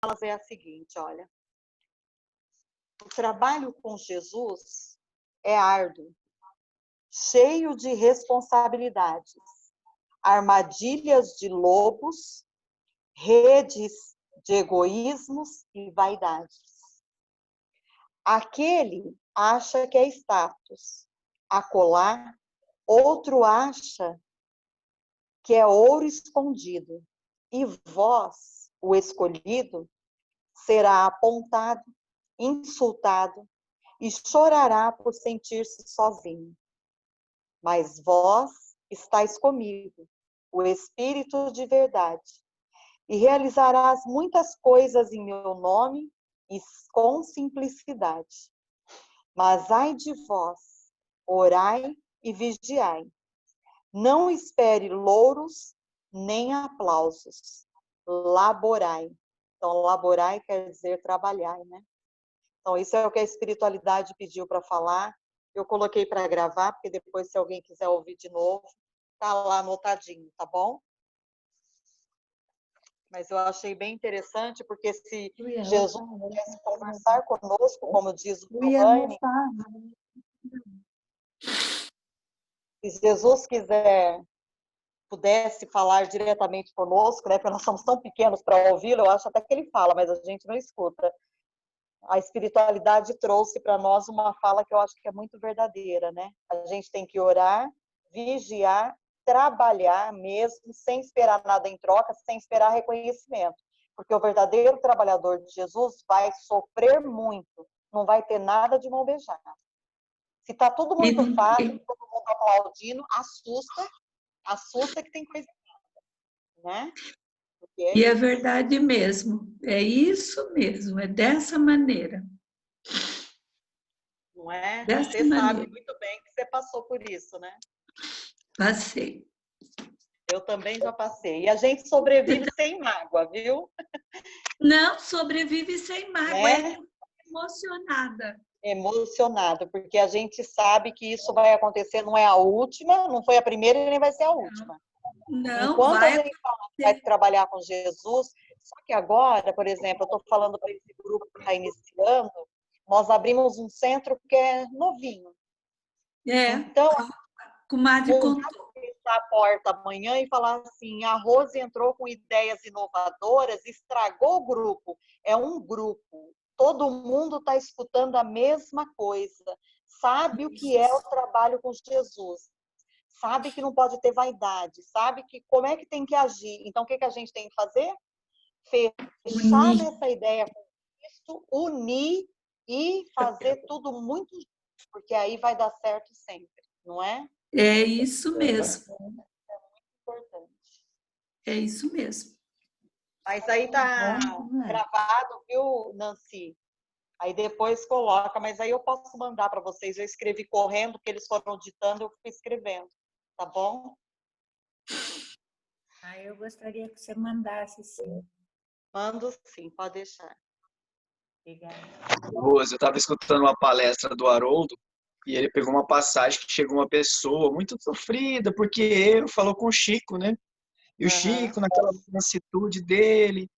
falas é a seguinte, olha, o trabalho com Jesus é árduo, cheio de responsabilidades, armadilhas de lobos, redes de egoísmos e vaidades. Aquele acha que é status, acolá, outro acha que é ouro escondido, e vós, o escolhido, será apontado, insultado e chorará por sentir-se sozinho. Mas vós estáis comigo, o Espírito de verdade, e realizarás muitas coisas em meu nome e com simplicidade. Mas ai de vós, orai e vigiai. Não espere louros nem aplausos. Laborai. Então, laborai quer dizer trabalhar, né? Então, isso é o que a espiritualidade pediu para falar. Eu coloquei para gravar, porque depois, se alguém quiser ouvir de novo, tá lá anotadinho, tá bom? Mas eu achei bem interessante, porque se Jesus pudesse conversar conosco, como diz o Giovanni, se Jesus pudesse falar diretamente conosco, né, porque nós somos tão pequenos para ouvi-lo, eu acho até que ele fala, mas a gente não escuta. A espiritualidade trouxe para nós uma fala que eu acho que é muito verdadeira, né? A gente tem que orar, vigiar, trabalhar mesmo, sem esperar nada em troca, sem esperar reconhecimento. Porque o verdadeiro trabalhador de Jesus vai sofrer muito, não vai ter nada de mão beijada. Se está tudo muito fácil, todo mundo aplaudindo, assusta que tem coisa errada, né? E é verdade mesmo, é isso mesmo, é dessa maneira. Não é? Dessa Você maneira. sabe muito bem que você passou por isso, né? Passei. Eu também já passei. E a gente sobrevive sem mágoa, viu? Não, sobrevive sem mágoa, Né? é emocionada. Emocionado, porque a gente sabe que isso vai acontecer, não é a última, não foi a primeira e nem vai ser a última. Não, Enquanto vai a gente vai trabalhar com Jesus, só que agora, por exemplo, eu estou falando para esse grupo que está iniciando, nós abrimos um centro que é novinho. Então, comadre não contou. dá para fechar a porta amanhã e falar assim, a Rose entrou com ideias inovadoras, estragou o grupo. É um grupo. Todo mundo está escutando a mesma coisa. Sabe o que é o trabalho com Jesus. Sabe que não pode ter vaidade. Sabe que como é que tem que agir. Então, o que a gente tem que fazer? Fechar nessa ideia com Cristo, unir e fazer tudo muito junto, porque aí vai dar certo sempre, não é? É isso mesmo. É muito importante. É isso mesmo. Mas aí tá gravado, viu, Nancy? Aí depois coloca, mas aí eu posso mandar para vocês. Eu escrevi correndo, porque eles foram ditando, eu fui escrevendo. Tá bom? Eu gostaria que você mandasse, sim. Mando sim, pode deixar. Obrigada. Rose, eu estava escutando uma palestra do Haroldo e ele pegou uma passagem que chegou uma pessoa muito sofrida, porque ele falou com o Chico, né? E o Chico, naquela mansitude dele,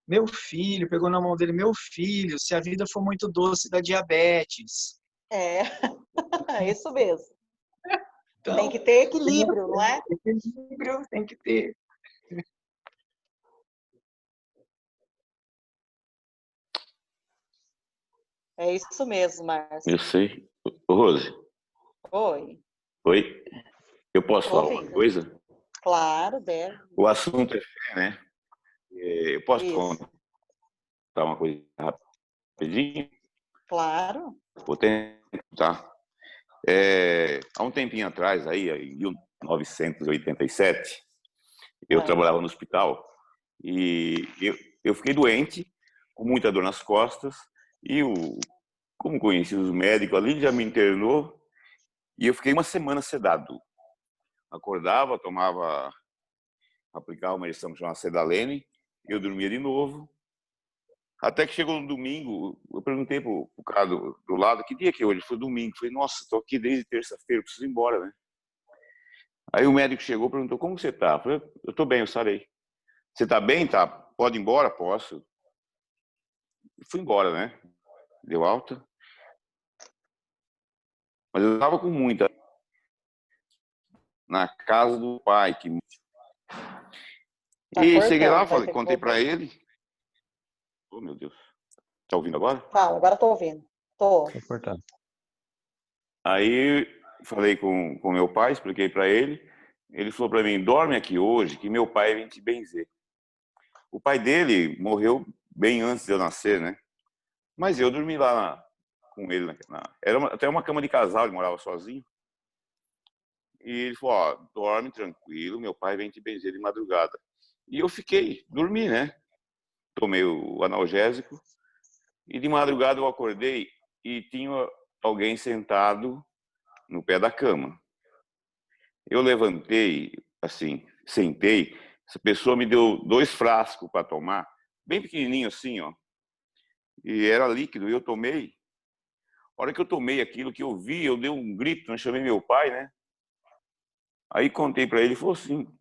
meu filho, pegou na mão dele, meu filho, se a vida for muito doce, dá diabetes. É isso mesmo. Então, tem que ter equilíbrio, não é? Equilíbrio tem que ter. É isso mesmo, Márcio. Eu sei. Rose. Oi. Oi? Eu posso falar uma coisa? Claro, deve. O assunto é fé, né? Eu posso contar uma coisa rapidinho? Claro. Vou tentar. Há um tempinho atrás, aí, em 1987, eu trabalhava no hospital e eu fiquei doente, com muita dor nas costas, e como conheci os médicos ali, já me internou, e eu fiquei uma semana sedado. Acordava, aplicava uma injeção chamada Sedalene, eu dormia de novo. Até que chegou no domingo, eu perguntei pro cara do lado, que dia que é hoje? Foi domingo. Eu falei, nossa, estou aqui desde terça-feira, preciso ir embora, né? Aí o médico chegou e perguntou, como você tá? Eu falei, eu estou bem, eu sarei. Você está bem? Tá? Pode ir embora? Posso. fui embora, né? Deu alta. Mas eu estava com muita na casa do pai. Tá E cheguei lá, cortando, vai falei, ter que contei para voltar. ele. Oh, meu Deus. Tá ouvindo agora? Fala, agora tô ouvindo. Tô. Tá cortando. Aí falei com meu pai, expliquei para ele. Ele falou para mim, dorme aqui hoje, que meu pai vem te benzer. O pai dele morreu bem antes de eu nascer, né? Mas eu dormi lá com ele. Era até uma cama de casal, ele morava sozinho. E ele falou, ó, dorme tranquilo, meu pai vem te benzer de madrugada. E eu fiquei, dormi, né? Tomei o analgésico. E de madrugada eu acordei e tinha alguém sentado no pé da cama. Eu levantei, assim, sentei. Essa pessoa me deu 2 frascos para tomar, bem pequenininho assim, ó. E era líquido, e eu tomei. A hora que eu tomei aquilo que eu vi, eu dei um grito, eu chamei meu pai, né? Aí contei para ele, ele falou assim, por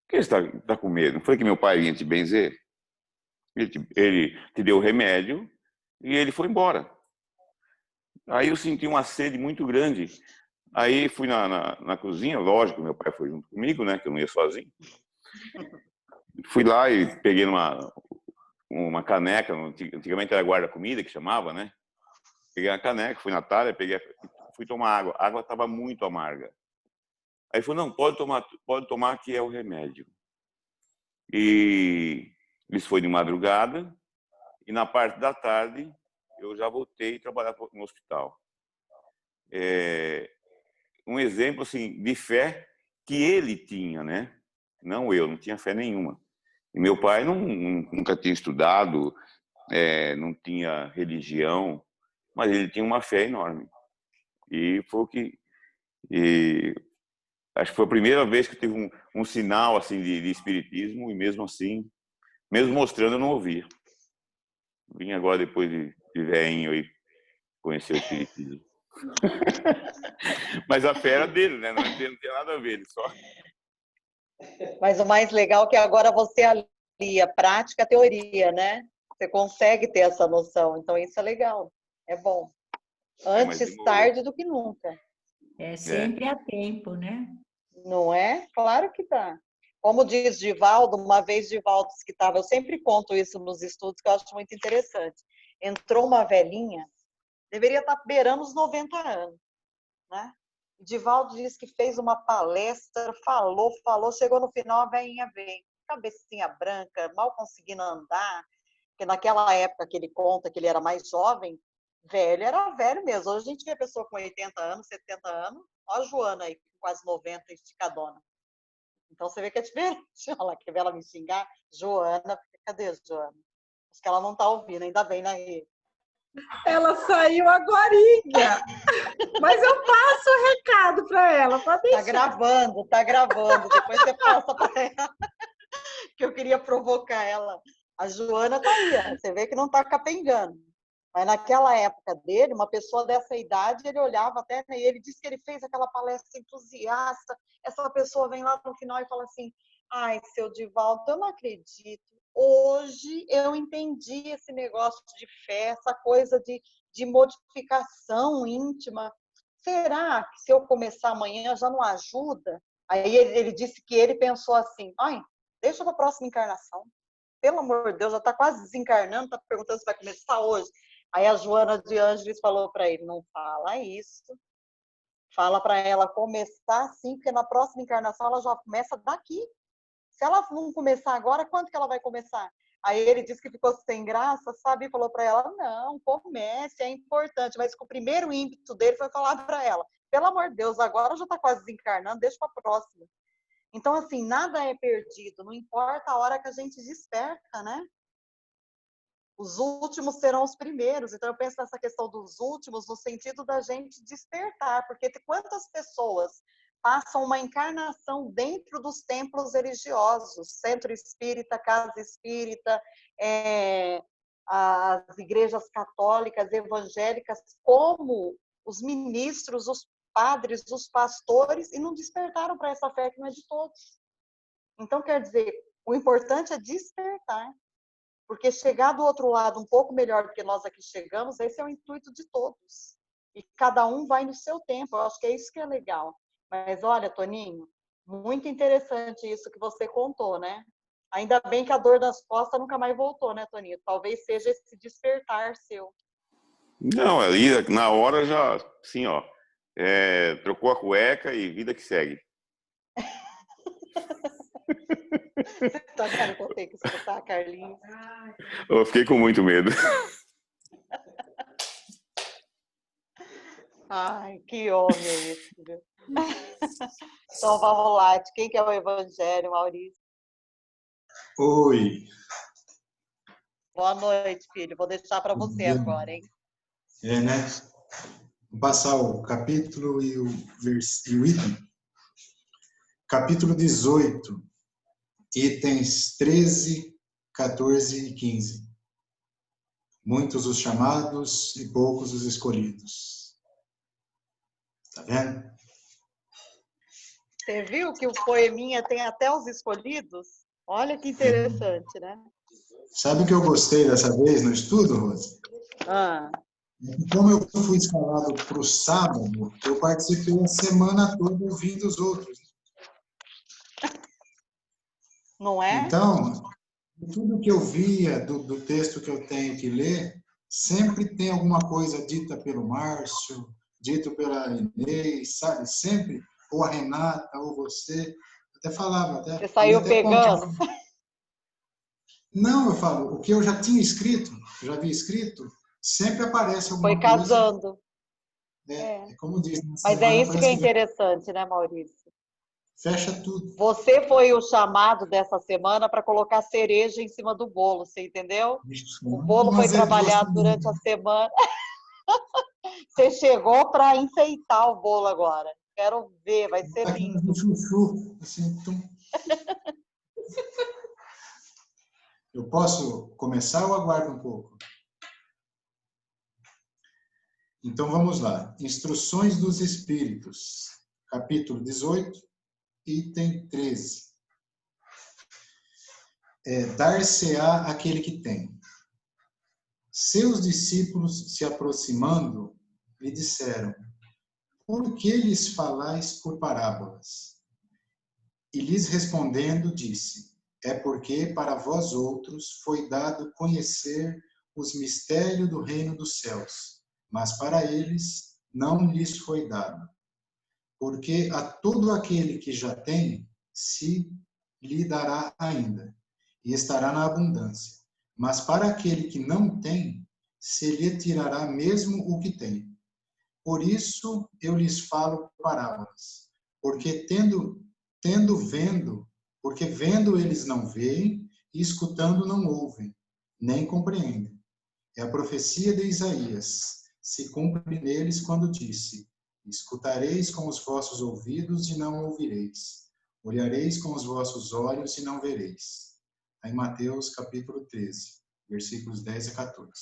que você tá com medo? Não foi que meu pai vinha te benzer? Ele te deu remédio e ele foi embora. Aí eu senti uma sede muito grande. Aí fui na cozinha, lógico, meu pai foi junto comigo, né? Que eu não ia sozinho. Fui lá e peguei uma caneca, antigamente era guarda-comida que chamava, né? Peguei a caneca, fui na talha, fui tomar água. A água estava muito amarga. Aí ele falou, não, pode tomar que é o remédio. E isso foi de madrugada, e na parte da tarde eu já voltei a trabalhar no hospital. Um exemplo assim, de fé que ele tinha, né? Não eu, não tinha fé nenhuma. E meu pai nunca tinha estudado, não tinha religião, mas ele tinha uma fé enorme. E foi o que... acho que foi a primeira vez que teve um sinal assim de espiritismo, e mesmo assim, mesmo mostrando, eu não ouvia. Vim agora, depois de velhinho, aí, conhecer o espiritismo. Mas a fé era dele, né? Não tinha nada a ver, ele só... Mas o mais legal é que agora você alia prática, teoria, né? Você consegue ter essa noção. Então, isso é legal. É bom. mas Antes demorou. tarde do que nunca. Sempre há tempo, né? Não é? Claro que dá. Como diz Divaldo, uma vez Divaldo disse que estava, eu sempre conto isso nos estudos, que eu acho muito interessante. Entrou uma velhinha, deveria estar beirando os 90 anos, né? Divaldo disse que fez uma palestra, falou, chegou no final, a velhinha veio, cabecinha branca, mal conseguindo andar, porque naquela época que ele conta que ele era mais jovem, velho era velho mesmo. Hoje a gente vê pessoa com 80 anos, 70 anos, ó a Joana aí, com quase 90, esticadona. Então você vê que é diferente. Olha lá, quer ver ela me xingar? Joana, cadê a Joana? Acho que ela não está ouvindo, ainda bem, né, Rê? Ela saiu agorinha. Mas eu passo o recado para ela, pode deixar. Tá gravando. Depois você passa para ela. Que eu queria provocar ela. A Joana tá aí, ó. Você vê que não tá capengando. Mas naquela época dele, uma pessoa dessa idade, ele olhava até, e ele disse que ele fez aquela palestra entusiasta. Essa pessoa vem lá no final e fala assim, ai, seu Divaldo, eu não acredito. Hoje eu entendi esse negócio de fé, essa coisa de modificação íntima. Será que se eu começar amanhã já não ajuda? Aí ele disse que ele pensou assim, ai, deixa para a próxima encarnação. Pelo amor de Deus, já está quase desencarnando, está perguntando se vai começar hoje. Aí a Joana de Ângeles falou para ele, não fala isso. Fala para ela começar sim, porque na próxima encarnação ela já começa daqui. Se ela não começar agora, quando que ela vai começar? Aí ele disse que ficou sem graça, sabe? E falou para ela, não, comece, é importante. Mas o primeiro ímpeto dele foi falar para ela, pelo amor de Deus, agora já está quase desencarnando, deixa para a próxima. Então, assim, nada é perdido, não importa a hora que a gente desperta, né? Os últimos serão os primeiros. Então, eu penso nessa questão dos últimos no sentido da gente despertar, porque quantas pessoas passam uma encarnação dentro dos templos religiosos, centro espírita, casa espírita, as igrejas católicas, evangélicas, como os ministros, os padres, os pastores, e não despertaram para essa fé que não é de todos. Então, quer dizer, o importante é despertar, Porque chegar do outro lado um pouco melhor do que nós aqui chegamos, esse é o intuito de todos. E cada um vai no seu tempo. Eu acho que é isso que é legal. Mas olha, Toninho, muito interessante isso que você contou, né? Ainda bem que a dor das costas nunca mais voltou, né, Toninho? Talvez seja esse despertar seu. Não, ali na hora já, assim, ó, trocou a cueca e vida que segue. Você tá vendo que eu tenho que escutar, Carlinhos? Eu fiquei com muito medo. Ai, que homem esse, viu? Então vamos lá. De quem que é o Evangelho, Maurício? Oi. Boa noite, filho. Vou deixar para você agora, hein? Né? Vou passar o capítulo e o item. Capítulo 18, itens 13, 14 e 15. Muitos os chamados e poucos os escolhidos. Tá vendo? Você viu que o poeminha tem até os escolhidos? Olha que interessante, né? Sabe o que eu gostei dessa vez no estudo, Rose? Como eu fui escalado para o sábado, eu participei a semana toda ouvindo os outros. Não é? Então, tudo que eu via do texto que eu tenho que ler, sempre tem alguma coisa dita pelo Márcio, dito pela Inês, sabe? Sempre, ou a Renata, ou você. Até falava. Você saiu pegando? Não, eu falo, o que eu já tinha escrito, já havia escrito, sempre aparece alguma coisa. Foi casando. É como diz. Mas é isso que é interessante, né, Maurício? Fecha tudo. Você foi o chamado dessa semana para colocar cereja em cima do bolo, você entendeu? O bolo foi trabalhado durante a semana. Você chegou para enfeitar o bolo agora. Quero ver, vai ser lindo. Eu posso começar ou aguardo um pouco? Então vamos lá. Instruções dos Espíritos, capítulo 18, item 13. Dar-se-á aquele que tem. Seus discípulos, se aproximando, lhe disseram: por que lhes falais por parábolas? E lhes respondendo, disse: é porque para vós outros foi dado conhecer os mistérios do reino dos céus, mas para eles não lhes foi dado. Porque a todo aquele que já tem, se lhe dará ainda, e estará na abundância. Mas para aquele que não tem, se lhe tirará mesmo o que tem. Por isso eu lhes falo parábolas, porque vendo eles não veem, e escutando não ouvem, nem compreendem. É a profecia de Isaías, se cumpre neles quando disse: escutareis com os vossos ouvidos e não ouvireis. Olhareis com os vossos olhos e não vereis. Está em Mateus capítulo 13, versículos 10 a 14.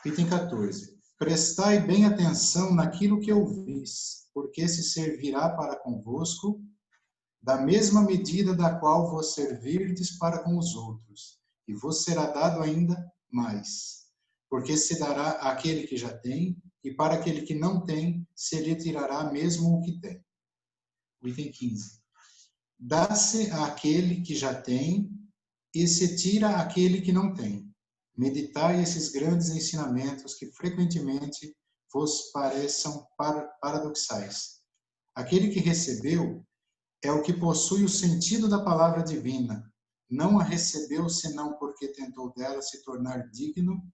Item 14. Prestai bem atenção naquilo que ouvis, porque se servirá para convosco da mesma medida da qual vos servirdes para com os outros, e vos será dado ainda mais. Porque se dará àquele que já tem, e para aquele que não tem, se lhe tirará mesmo o que tem. Item 15. Dá-se àquele que já tem, e se tira àquele que não tem. Meditai esses grandes ensinamentos que frequentemente vos pareçam paradoxais. Aquele que recebeu é o que possui o sentido da palavra divina. Não a recebeu senão porque tentou dela se tornar digno,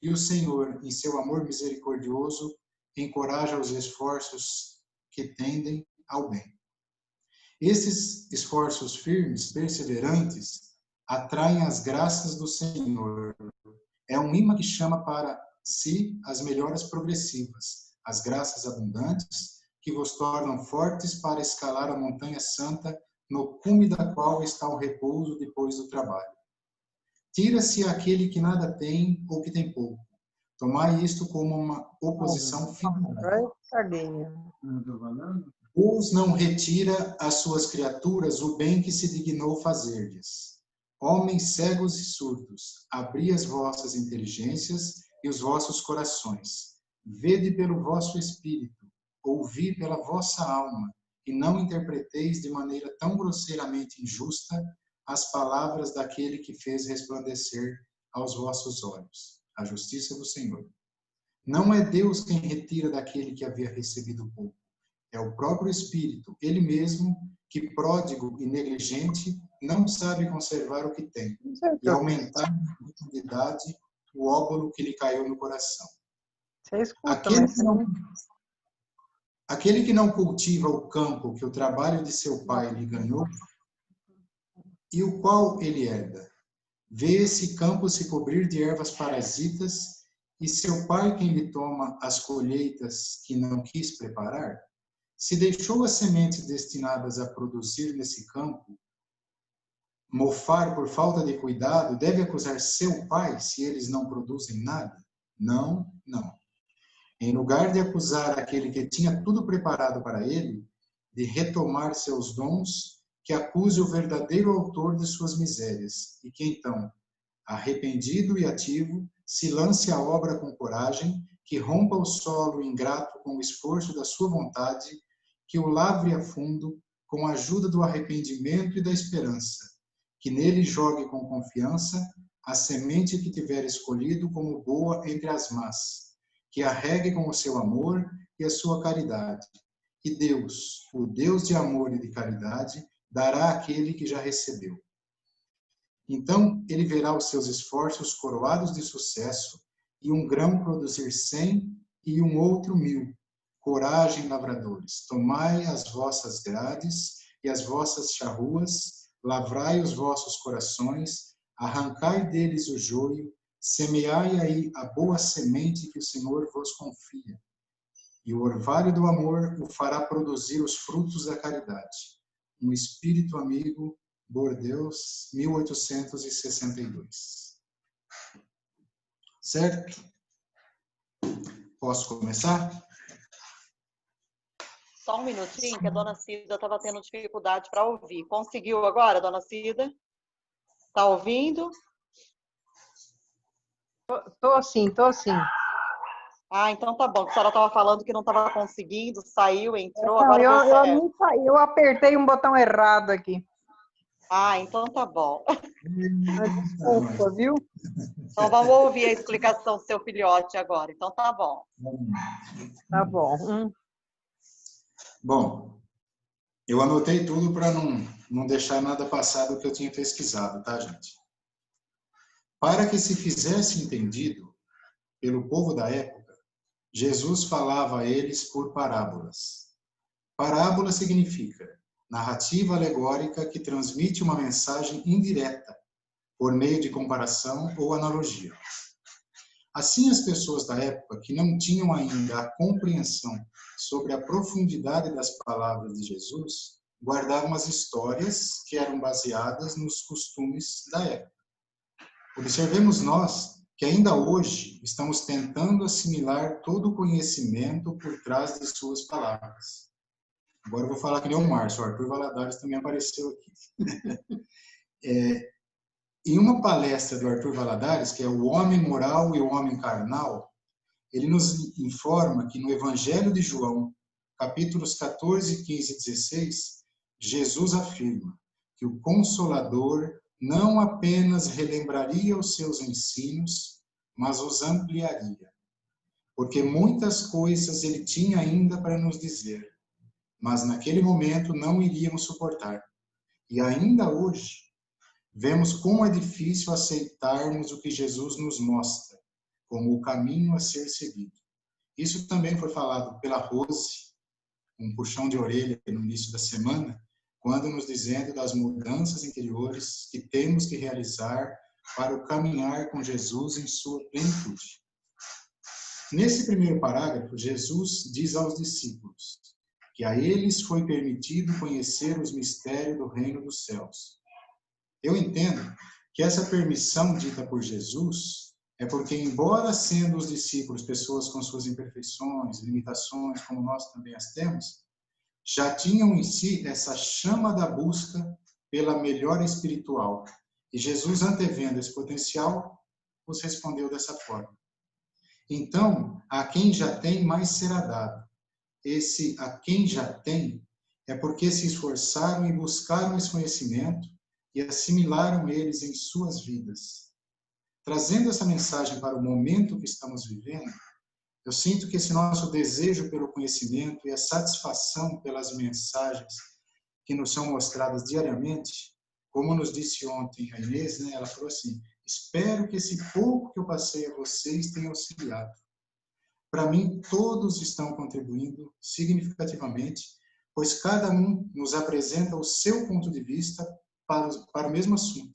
e o Senhor, em seu amor misericordioso, encoraja os esforços que tendem ao bem. Esses esforços firmes, perseverantes, atraem as graças do Senhor. É um imã que chama para si as melhoras progressivas, as graças abundantes, que vos tornam fortes para escalar a montanha santa, no cume da qual está o repouso depois do trabalho. Tira-se aquele que nada tem ou que tem pouco. Tomai isto como uma oposição final. Deus não retira às suas criaturas o bem que se dignou fazer-lhes. Homens cegos e surdos, abri as vossas inteligências e os vossos corações. Vede pelo vosso espírito, ouvi pela vossa alma, e não interpreteis de maneira tão grosseiramente injusta as palavras daquele que fez resplandecer aos vossos olhos a justiça do Senhor. Não é Deus quem retira daquele que havia recebido pouco. É o próprio Espírito, ele mesmo, que pródigo e negligente não sabe conservar o que tem e aumentar em profundidade o óbolo que lhe caiu no coração. Você escuta, mas você não... Aquele que não cultiva o campo que o trabalho de seu pai lhe ganhou, e o qual ele herda, vê esse campo se cobrir de ervas parasitas, e seu pai quem lhe toma as colheitas que não quis preparar, se deixou as sementes destinadas a produzir nesse campo mofar por falta de cuidado, deve acusar seu pai se eles não produzem nada? Não, não. Em lugar de acusar aquele que tinha tudo preparado para ele, de retomar seus dons, que acuse o verdadeiro autor de suas misérias, e que então, arrependido e ativo, se lance à obra com coragem, que rompa o solo ingrato com o esforço da sua vontade, que o lavre a fundo com a ajuda do arrependimento e da esperança, que nele jogue com confiança a semente que tiver escolhido como boa entre as más, que a regue com o seu amor e a sua caridade. E Deus, o Deus de amor e de caridade, dará àquele que já recebeu. Então ele verá os seus esforços coroados de sucesso, e um grão produzir 100 e um outro 1000. Coragem, lavradores, tomai as vossas grades e as vossas charruas, lavrai os vossos corações, arrancai deles o joio, semeai aí a boa semente que o Senhor vos confia. E o orvalho do amor o fará produzir os frutos da caridade. Um espírito amigo, Bordeaux, 1862. Certo? Posso começar? Só um minutinho, que a dona Cida estava tendo dificuldade para ouvir. Conseguiu agora, dona Cida? Está ouvindo? Tô sim. Ah, então tá bom. A senhora estava falando que não estava conseguindo, saiu, entrou, Não, agora eu apertei um botão errado aqui. Ah, então tá bom. Desculpa, viu? Então vamos ouvir a explicação do seu filhote agora. Então tá bom. Tá bom. Bom, eu anotei tudo para não deixar nada passar do que eu tinha pesquisado, tá, gente? Para que se fizesse entendido pelo povo da época, Jesus falava a eles por parábolas. Parábola significa narrativa alegórica que transmite uma mensagem indireta, por meio de comparação ou analogia. Assim, as pessoas da época que não tinham ainda a compreensão sobre a profundidade das palavras de Jesus, guardavam as histórias que eram baseadas nos costumes da época. Observemos nós que ainda hoje estamos tentando assimilar todo o conhecimento por trás de suas palavras. Agora eu vou falar que nem o Márcio, o Arthur Valadares também apareceu aqui. Em uma palestra do Arthur Valadares, que é O Homem Moral e o Homem Carnal, ele nos informa que no Evangelho de João, capítulos 14, 15 e 16, Jesus afirma que o Consolador não apenas relembraria os seus ensinos, mas os ampliaria. Porque muitas coisas ele tinha ainda para nos dizer, mas naquele momento não iríamos suportar. E ainda hoje, vemos como é difícil aceitarmos o que Jesus nos mostra, como o caminho a ser seguido. Isso também foi falado pela Rose, um puxão de orelha no início da semana, quando nos dizendo das mudanças interiores que temos que realizar para o caminhar com Jesus em sua plenitude. Nesse primeiro parágrafo, Jesus diz aos discípulos que a eles foi permitido conhecer os mistérios do reino dos céus. Eu entendo que essa permissão dita por Jesus é porque, embora sendo os discípulos pessoas com suas imperfeições, limitações, como nós também as temos, já tinham em si essa chama da busca pela melhora espiritual E Jesus, antevendo esse potencial, nos respondeu dessa forma. Então, a quem já tem, mais será dado. Esse a quem já tem é porque se esforçaram e buscaram esse conhecimento e assimilaram eles em suas vidas. Trazendo essa mensagem para o momento que estamos vivendo, eu sinto que esse nosso desejo pelo conhecimento e a satisfação pelas mensagens que nos são mostradas diariamente, como nos disse ontem a Inês, né, ela falou assim, espero que esse pouco que eu passei a vocês tenha auxiliado. Para mim, todos estão contribuindo significativamente, pois cada um nos apresenta o seu ponto de vista para o mesmo assunto.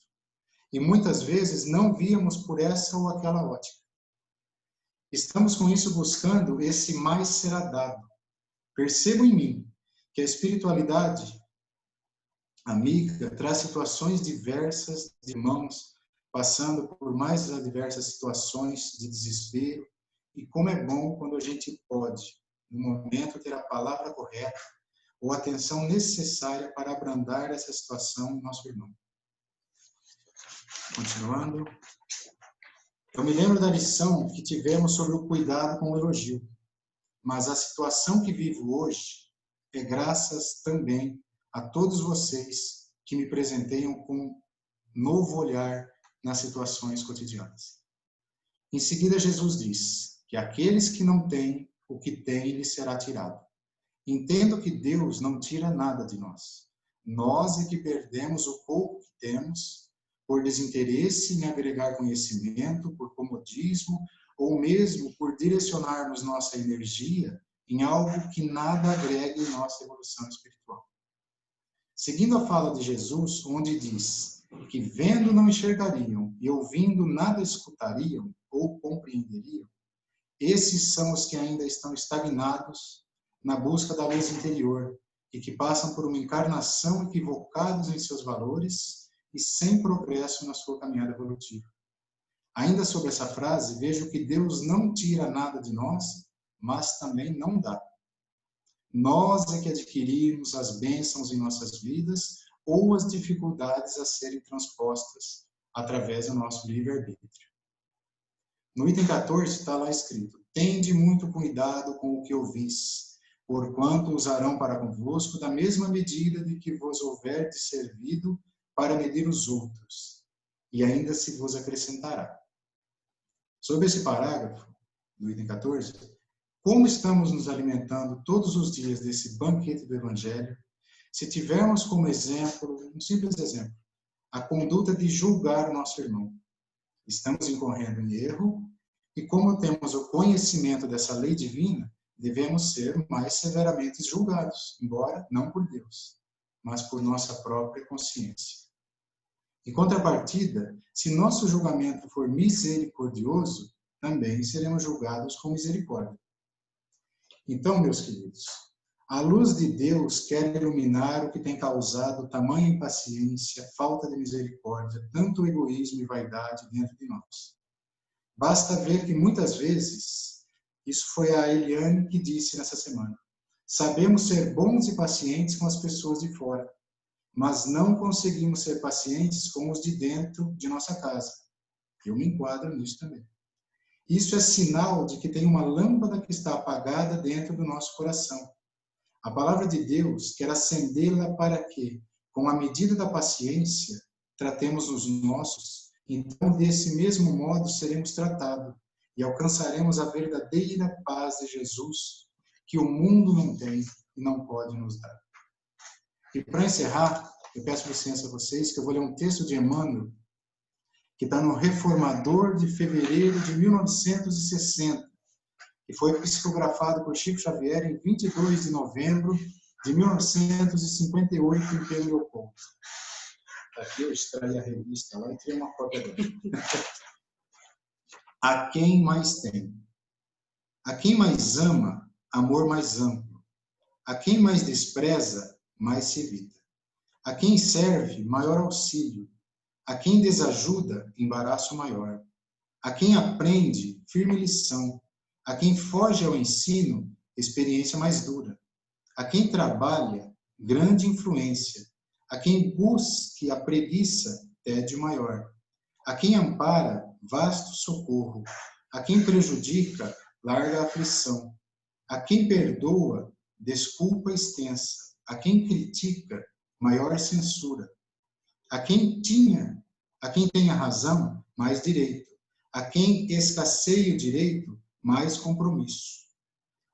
E muitas vezes não víamos por essa ou aquela ótica. Estamos com isso buscando esse mais será dado. Percebo em mim que a espiritualidade amiga traz situações diversas de irmãos, passando por mais diversas situações de desespero, e como é bom quando a gente pode, no momento, ter a palavra correta ou a atenção necessária para abrandar essa situação em nosso irmão. Continuando. Eu me lembro da lição que tivemos sobre o cuidado com o elogio, mas a situação que vivo hoje é graças também a todos vocês que me presenteiam com novo olhar nas situações cotidianas. Em seguida, Jesus diz que aqueles que não têm, o que têm lhes será tirado. Entendo que Deus não tira nada de nós. Nós é que perdemos o pouco que temos por desinteresse em agregar conhecimento, por comodismo, ou mesmo por direcionarmos nossa energia em algo que nada agregue em nossa evolução espiritual. Seguindo a fala de Jesus, onde diz que vendo não enxergariam e ouvindo nada escutariam ou compreenderiam, esses são os que ainda estão estagnados na busca da luz interior e que passam por uma encarnação equivocados em seus valores e sem progresso na sua caminhada evolutiva. Ainda sobre essa frase, vejo que Deus não tira nada de nós, mas também não dá. Nós é que adquirimos as bênçãos em nossas vidas ou as dificuldades a serem transpostas através do nosso livre-arbítrio. No item 14 está lá escrito, tende muito cuidado com o que ouvis, porquanto usarão para convosco da mesma medida de que vos houver de servido para medir os outros, e ainda se vos acrescentará. Sobre esse parágrafo, do item 14, como estamos nos alimentando todos os dias desse banquete do Evangelho, se tivermos como exemplo, um simples exemplo, a conduta de julgar o nosso irmão? Estamos incorrendo em erro, e como temos o conhecimento dessa lei divina, devemos ser mais severamente julgados, embora não por Deus, mas por nossa própria consciência. Em contrapartida, se nosso julgamento for misericordioso, também seremos julgados com misericórdia. Então, meus queridos, a luz de Deus quer iluminar o que tem causado tamanha impaciência, falta de misericórdia, tanto egoísmo e vaidade dentro de nós. Basta ver que muitas vezes, isso foi a Eliane que disse nessa semana, sabemos ser bons e pacientes com as pessoas de fora, mas não conseguimos ser pacientes com os de dentro de nossa casa. Eu me enquadro nisso também. Isso é sinal de que tem uma lâmpada que está apagada dentro do nosso coração. A palavra de Deus quer acendê-la para que, com a medida da paciência, tratemos os nossos, então desse mesmo modo seremos tratados e alcançaremos a verdadeira paz de Jesus, que o mundo não tem e não pode nos dar. E para encerrar, eu peço licença a vocês, que eu vou ler um texto de Emmanuel, que está no Reformador de fevereiro de 1960, que foi psicografado por Chico Xavier em 22 de novembro de 1958 em Pedro Leopoldo. Aqui eu extraí a revista lá e tirei uma cópia dela. A quem mais tem? A quem mais ama, amor mais amplo. A quem mais despreza, mais se evita. A quem serve, maior auxílio. A quem desajuda, embaraço maior. A quem aprende, firme lição. A quem foge ao ensino, experiência mais dura. A quem trabalha, grande influência. A quem busque a preguiça, tédio maior. A quem ampara, vasto socorro. A quem prejudica, larga aflição. A quem perdoa, desculpa extensa. A quem critica, maior censura. A quem tenha razão, mais direito. A quem escasseie o direito, mais compromisso.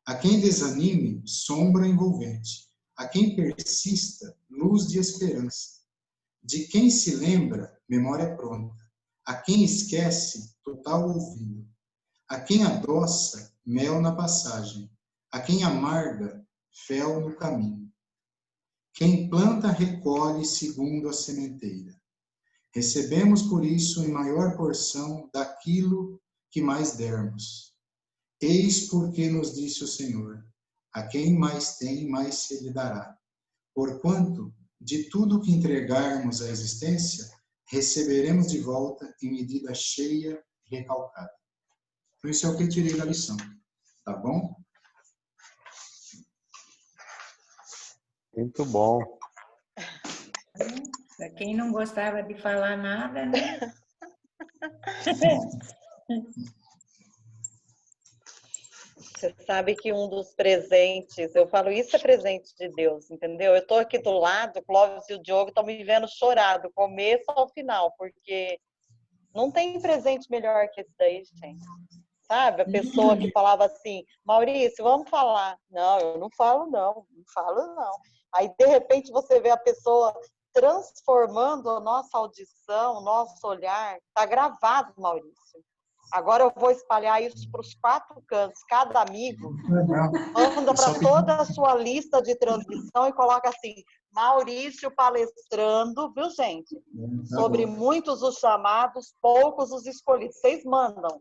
A quem desanime, sombra envolvente. A quem persista, luz de esperança. De quem se lembra, memória pronta. A quem esquece, total ouvido. A quem adoça, mel na passagem. A quem amarga, fel no caminho. Quem planta, recolhe segundo a sementeira. Recebemos por isso em maior porção daquilo que mais dermos. Eis porque nos disse o Senhor: a quem mais tem, mais se lhe dará. Porquanto, de tudo que entregarmos à existência, receberemos de volta em medida cheia e recalcada. Então, isso é o que eu tirei da lição. Tá bom? Muito bom. Para quem não gostava de falar nada, né? Você sabe que um dos presentes, eu falo, isso é presente de Deus, entendeu? Eu estou aqui do lado, o Clóvis e o Diogo estão me vendo chorar, do começo ao final, porque não tem presente melhor que esse daí, gente. Sabe? A pessoa que falava assim, Maurício, vamos falar. Não, eu não falo não. Aí, de repente, você vê a pessoa transformando a nossa audição, o nosso olhar. Está gravado, Maurício. Agora eu vou espalhar isso para os 4 cantos. Cada amigo manda para toda a sua lista de transmissão e coloca assim, Maurício palestrando, viu, gente? Sobre muitos os chamados, poucos os escolhidos. Vocês mandam.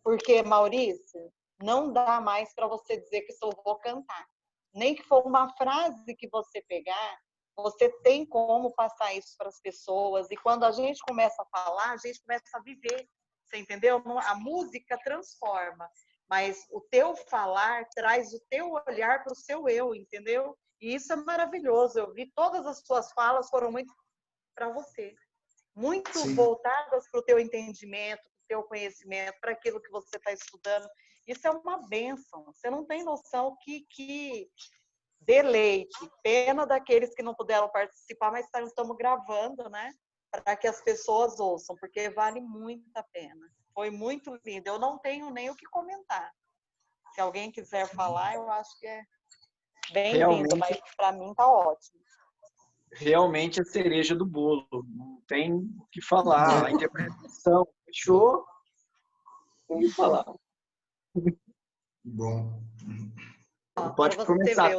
Porque, Maurício, não dá mais para você dizer que eu vou cantar. Nem que for uma frase que você pegar, você tem como passar isso para as pessoas. E quando a gente começa a falar, a gente começa a viver. Você entendeu? A música transforma, mas o teu falar traz o teu olhar para o seu eu, entendeu? E isso é maravilhoso. Eu vi todas as suas falas foram muito para você. Muito Sim. voltadas para o teu entendimento, para o teu conhecimento, para aquilo que você está estudando. Isso é uma bênção. Você não tem noção que deleite. Pena daqueles que não puderam participar, mas estamos gravando, né? Para que as pessoas ouçam, porque vale muito a pena. Foi muito lindo. Eu não tenho nem o que comentar. Se alguém quiser falar, eu acho que é bem lindo, mas para mim está ótimo. Realmente a cereja do bolo. Não tem o que falar. A interpretação fechou. Não tem o que falar. Bom. Pode para você começar. ver,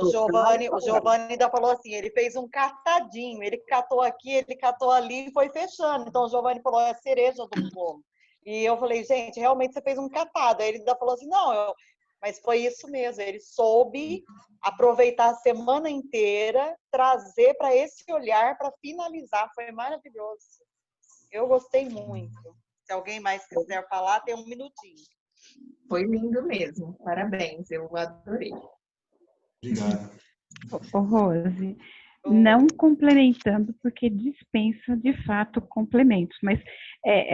o Giovanni ainda falou assim, ele fez um catadinho, ele catou aqui, ele catou ali e foi fechando. Então o Giovanni falou, é a cereja do bolo. E eu falei, gente, realmente você fez um catado. Aí ele ainda falou assim, não, mas foi isso mesmo, ele soube aproveitar a semana inteira, trazer para esse olhar, para finalizar, foi maravilhoso. Eu gostei muito. Se alguém mais quiser falar, tem um minutinho. Foi lindo mesmo, parabéns, eu adorei. Obrigado. Ô, Rose, não complementando, porque dispensa, de fato, complementos, mas,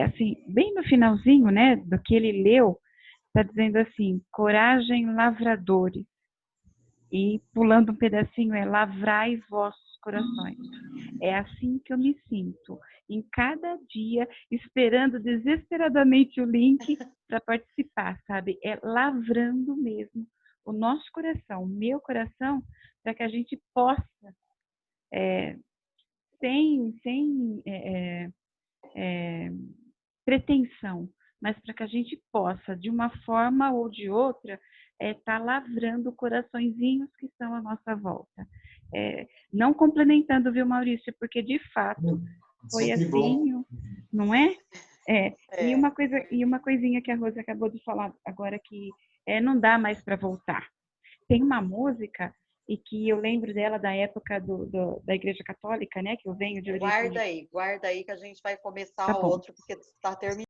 assim, bem no finalzinho, né, do que ele leu, está dizendo assim, coragem, lavradores, e pulando um pedacinho, lavrai vossos corações. É assim que eu me sinto, em cada dia, esperando desesperadamente o link para participar, sabe? É lavrando mesmo o nosso coração, o meu coração, para que a gente possa, sem pretensão, mas para que a gente possa, de uma forma ou de outra, tá lavrando coraçõezinhos que estão à nossa volta. Não complementando, viu, Maurício? Porque, de fato, foi assim, não é? E uma coisinha que a Rosa acabou de falar agora, que não dá mais para voltar. Tem uma música, e que eu lembro dela da época da Igreja Católica, né? Que eu venho de origem... Guarda aí, que a gente vai começar outro, porque está terminando.